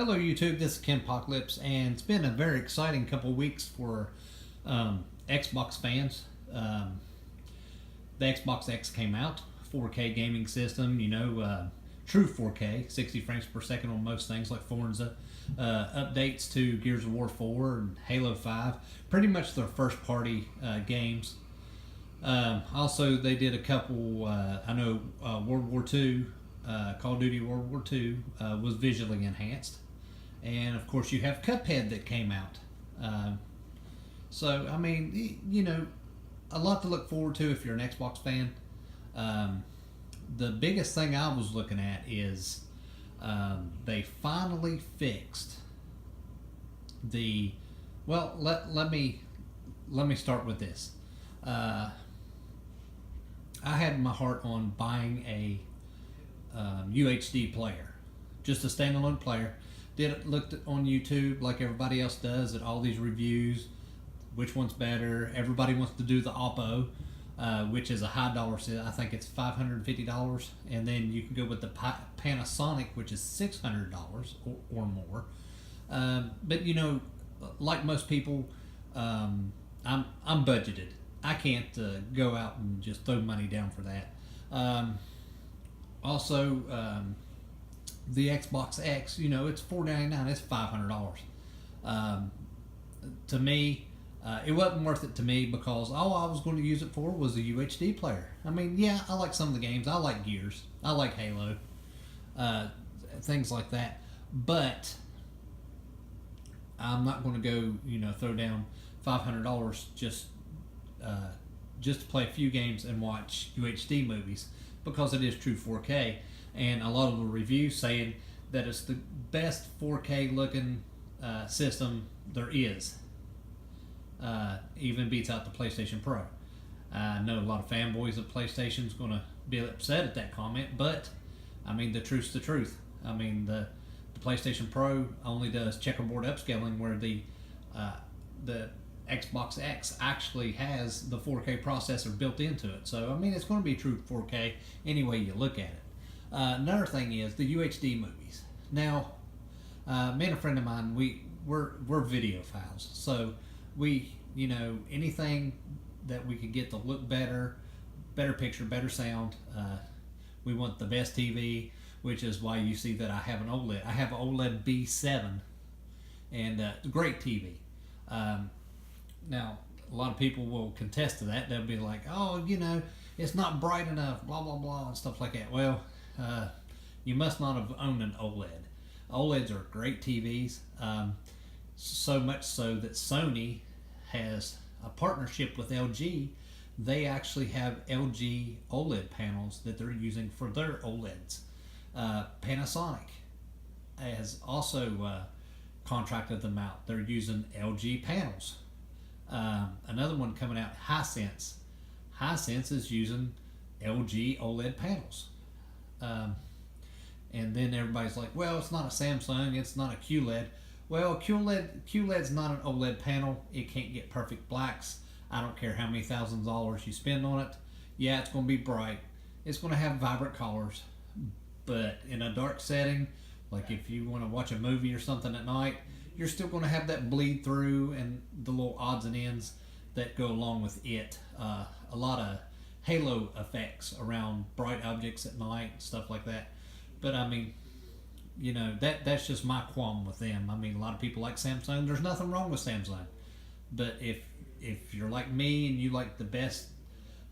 Hello YouTube, this is Ken Apocalypse, and it's been a very exciting couple of weeks for Xbox fans. The Xbox X came out, 4K gaming system, true 4K, 60 frames per second on most things like Forza, updates to Gears of War 4 and Halo 5, pretty much their first party games. Also, they did a couple, World War II, Call of Duty World War II was visually enhanced. And of course, you have Cuphead that came out. So, I mean, a lot to look forward to if you're an Xbox fan. The biggest thing I was looking at is they finally fixed the. Well, let me start with this. I had my heart on buying a UHD player, just a standalone player. Looked on YouTube like everybody else does at all these reviews, which one's better. Everybody wants to do the Oppo, which is a high dollar set. I think it's $550, and then you can go with the Panasonic, which is $600 or more. But like most people, I'm budgeted. I can't go out and just throw money down for that. Also, the Xbox X, it's $499. It's $500. To me, it wasn't worth it to me because all I was going to use it for was a UHD player. I mean, yeah, I like some of the games. I like Gears. I like Halo. Things like that. But I'm not going to go, throw down $500 just to play a few games and watch UHD movies, because it is true 4K, and a lot of the reviews saying that it's the best 4K looking system there is. Even beats out the PlayStation Pro. I know a lot of fanboys of PlayStation's going to be upset at that comment, but I mean, the truth's the truth. I mean, the PlayStation Pro only does checkerboard upscaling, where the Xbox X actually has the 4K processor built into it. So, I mean, it's going to be true 4K any way you look at it. Another thing is the UHD movies. Now, me and a friend of mine, we're videophiles. So, we, anything that we could get to look better picture, better sound. We want the best TV, which is why you see that I have an OLED. I have an OLED B7, and great TV. Now, a lot of people will contest to that. They'll be like, oh, it's not bright enough, blah, blah, blah, and stuff like that. Well, you must not have owned an OLED. OLEDs are great TVs, so much so that Sony has a partnership with LG. They actually have LG OLED panels that they're using for their OLEDs. Panasonic has also contracted them out. They're using LG panels. Another one coming out, Hisense. Hisense is using LG OLED panels. And then everybody's like, well, it's not a Samsung, it's not a QLED. Well, QLED's not an OLED panel. It can't get perfect blacks. I don't care how many thousands of dollars you spend on it. Yeah, it's going to be bright. It's going to have vibrant colors. But in a dark setting, like if you want to watch a movie or something at night, you're still going to have that bleed through and the little odds and ends that go along with it. A lot of halo effects around bright objects at night, stuff like that. But I mean, that's just my qualm with them. I mean, a lot of people like Samsung. There's nothing wrong with Samsung. But if you're like me and you like the best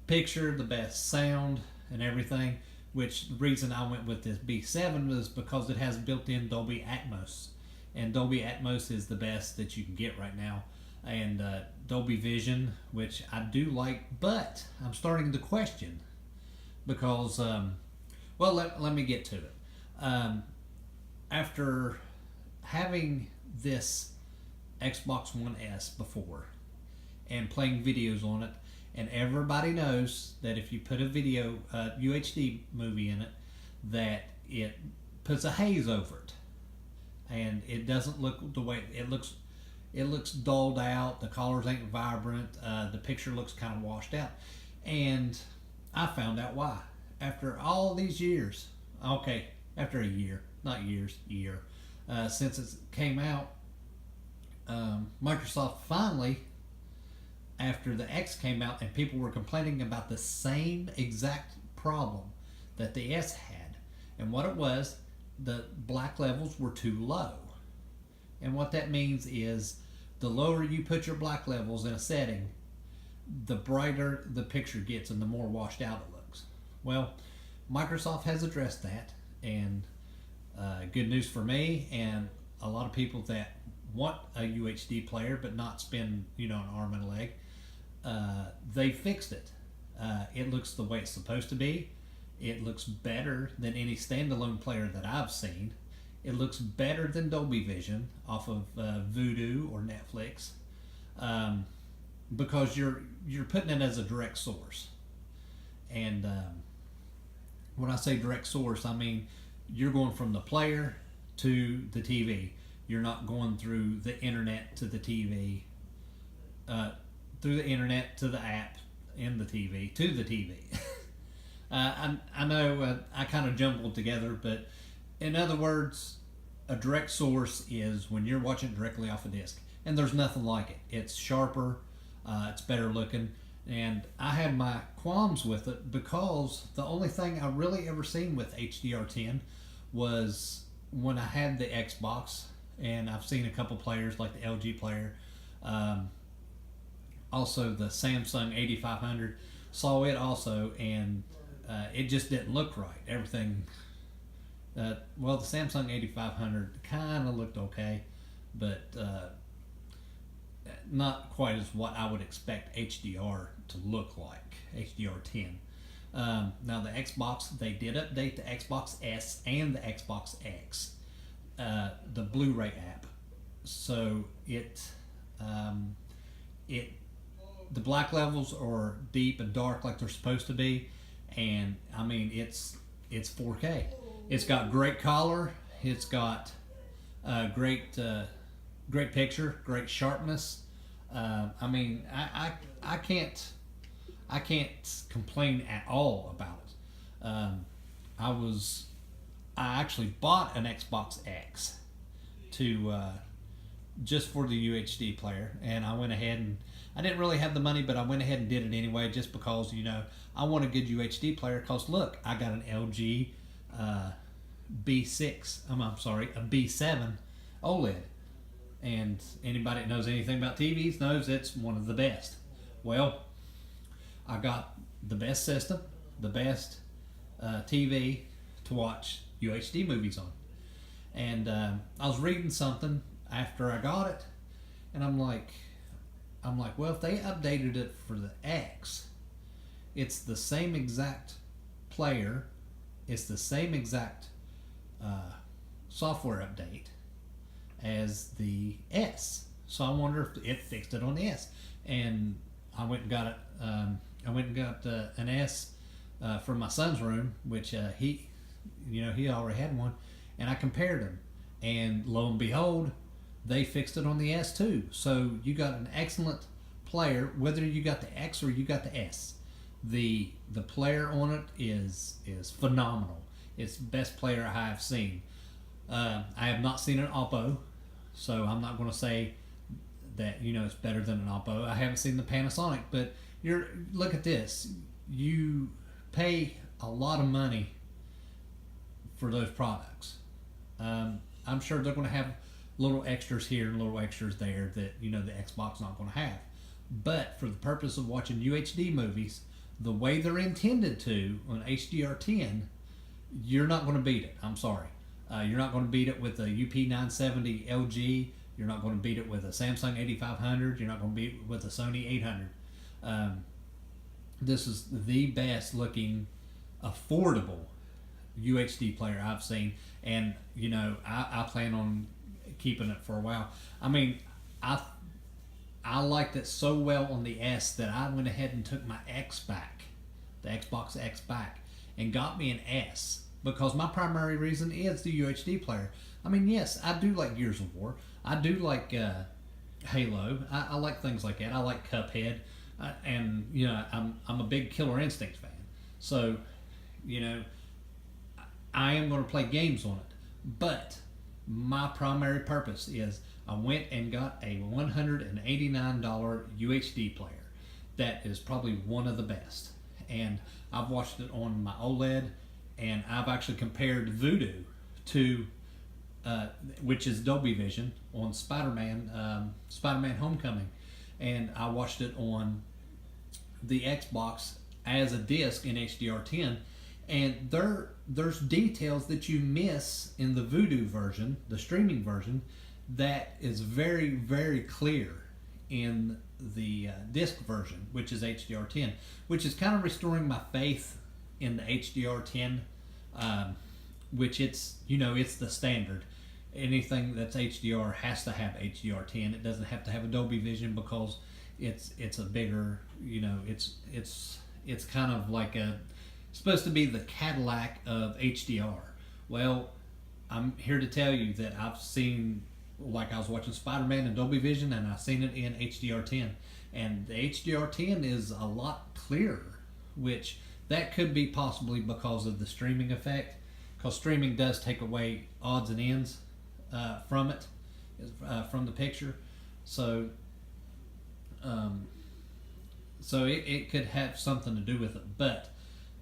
picture, the best sound and everything, which the reason I went with this B7 was because it has built-in Dolby Atmos. And Dolby Atmos is the best that you can get right now. And Dolby Vision, which I do like, but I'm starting to question because, let me get to it. After having this Xbox One S before and playing videos on it, and everybody knows that if you put a video, UHD movie in it, that it puts a haze over it. And it doesn't look the way it looks. It looks dulled out. The colors ain't vibrant. The picture looks kind of washed out. And I found out why. After all these years, okay, after a year, not years, year, since it came out, Microsoft finally, after the X came out and people were complaining about the same exact problem that the S had, and what it was, the black levels were too low. And what that means is the lower you put your black levels in a setting, the brighter the picture gets and the more washed out it looks. Well, Microsoft has addressed that, and good news for me and a lot of people that want a UHD player but not spend an arm and a leg. They fixed it. It looks the way it's supposed to be. It looks better than any standalone player that I've seen. It looks better than Dolby Vision off of Vudu or Netflix, because you're putting it as a direct source. And when I say direct source, I mean you're going from the player to the TV. You're not going through the internet to the TV, through the internet to the app in the TV to the TV. I know I kind of jumbled together, but in other words, a direct source is when you're watching directly off a disc, and there's nothing like it. It's sharper, it's better looking, and I had my qualms with it because the only thing I really ever seen with HDR10 was when I had the Xbox, and I've seen a couple players like the LG player, also the Samsung 8500, saw it also, and it just didn't look right. Everything, well, the Samsung 8500 kind of looked okay, but not quite as what I would expect HDR to look like, HDR10. Now the Xbox, they did update the Xbox S and the Xbox X, the Blu-ray app, so the black levels are deep and dark like they're supposed to be, and I mean it's 4K. It's got great color. It's got great picture, great sharpness. I mean I can't complain at all about it. I actually bought an Xbox X to just for the UHD player, and I went ahead and I didn't really have the money, but I went ahead and did it anyway, just because I want a good UHD player. Cause look, I got an LG B6. I'm sorry, a B7 OLED, and anybody that knows anything about TVs knows it's one of the best. Well, I got the best system, the best TV to watch UHD movies on, and I was reading something after I got it, and I'm like, well, if they updated it for the X, it's the same exact player, it's the same exact software update as the S. So I wonder if it fixed it on the S. And I went and got it. I went and got an S for my son's room, which he already had one, and I compared them, and lo and behold, they fixed it on the S too. So you got an excellent player, whether you got the X or you got the S. The player on it is phenomenal. It's the best player I have seen. I have not seen an Oppo, so I'm not going to say that it's better than an Oppo. I haven't seen the Panasonic, but look at this. You pay a lot of money for those products. I'm sure they're going to have little extras here and little extras there that the Xbox not going to have. But for the purpose of watching UHD movies, the way they're intended to on HDR10, you're not going to beat it. I'm sorry. You're not going to beat it with a UP970 LG. You're not going to beat it with a Samsung 8500. You're not going to beat it with a Sony 800. This is the best looking, affordable UHD player I've seen, and I plan on keeping it for a while. I mean, I liked it so well on the S that I went ahead and took my X back, the Xbox X back, and got me an S, because my primary reason is the UHD player. I mean, yes, I do like Gears of War. I do like Halo. I like things like that. I like Cuphead, and I'm a big Killer Instinct fan. So, I am going to play games on it, but my primary purpose is I went and got a $189 UHD player that is probably one of the best. And I've watched it on my OLED, and I've actually compared Voodoo to, which is Dolby Vision, on Spider-Man Homecoming. And I watched it on the Xbox as a disc in HDR10, and there's details that you miss in the Voodoo version, the streaming version, that is very, very clear in the disc version, which is HDR10, which is kind of restoring my faith in the HDR10, which it's the standard. Anything that's HDR has to have HDR10. It doesn't have to have a Dolby Vision because it's a bigger, it's kind of like supposed to be the Cadillac of HDR. Well, I'm here to tell you that I've seen, like I was watching Spider-Man in Dolby Vision, and I've seen it in HDR10, and the HDR10 is a lot clearer, which that could be possibly because of the streaming effect, because streaming does take away odds and ends from it, from the picture. So it could have something to do with it. But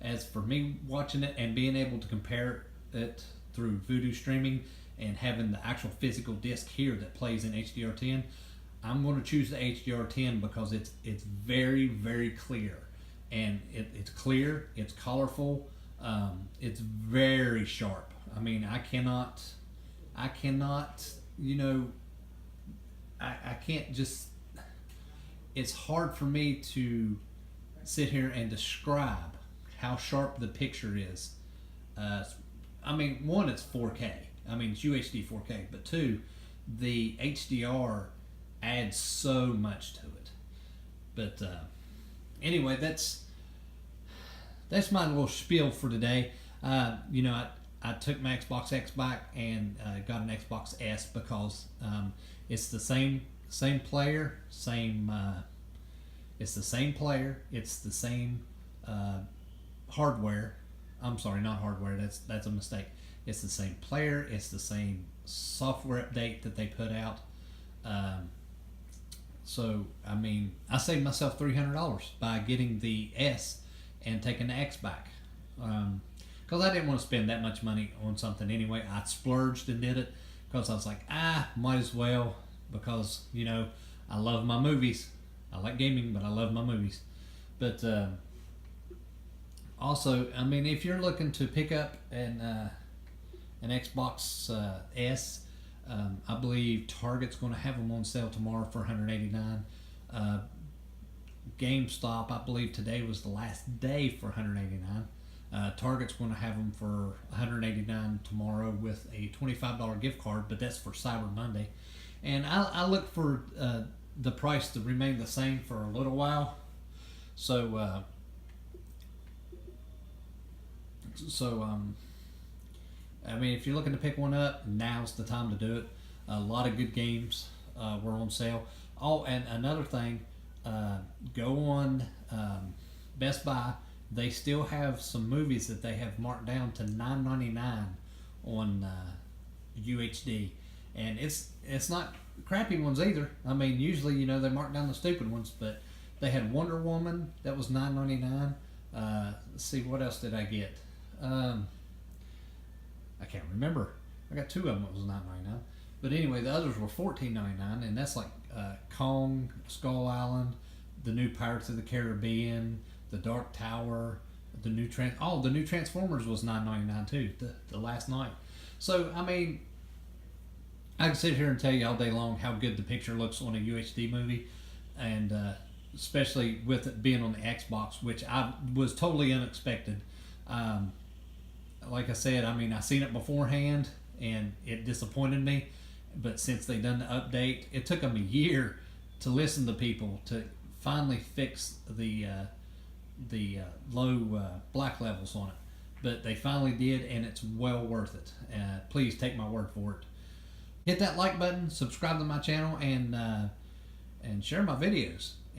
as for me watching it and being able to compare it through Vudu streaming and having the actual physical disc here that plays in HDR10, I'm going to choose the HDR10 because it's very, very clear, and it's clear, it's colorful, it's very sharp. I mean, I cannot, I can't just, it's hard for me to sit here and describe how sharp the picture is. I mean, one, it's 4K. I mean, it's UHD 4K, but two, the HDR adds so much to it. But anyway, that's my little spiel for today. I took my Xbox X back and got an Xbox S because it's the same player, it's the same player, it's the same hardware. I'm sorry, not hardware. That's a mistake. It's the same player. It's the same software update that they put out. So I mean, I saved myself $300 by getting the S and taking the X back. Because I didn't want to spend that much money on something anyway. I splurged and did it because I was like, might as well, because I love my movies. I like gaming, but I love my movies. But also, I mean, if you're looking to pick up an Xbox S, I believe Target's going to have them on sale tomorrow for $189. GameStop, I believe today was the last day for $189. Target's going to have them for $189 tomorrow with a $25 gift card, but that's for Cyber Monday. And I look for the price to remain the same for a little while. So I mean, if you're looking to pick one up, now's the time to do it. A lot of good games were on sale. Oh, and another thing, go on Best Buy. They still have some movies that they have marked down to $9.99 on UHD, and it's not crappy ones either. I mean, usually they mark down the stupid ones, but they had Wonder Woman that was $9.99. Let's see, what else did I get? I can't remember. I got two of them that was $9.99. But anyway, the others were $14.99, and that's like Kong, Skull Island, the new Pirates of the Caribbean, the Dark Tower, the new Transformers was $9.99 too, the last night. So I mean, I can sit here and tell you all day long how good the picture looks on a UHD movie, and especially with it being on the Xbox, which I was totally unexpected. Like I said, I mean, I seen it beforehand and it disappointed me, but since they done the update, it took them a year to listen to people to finally fix the low black levels on it. But they finally did, and it's well worth it. Please take my word for it. Hit that like button, subscribe to my channel, and share my videos.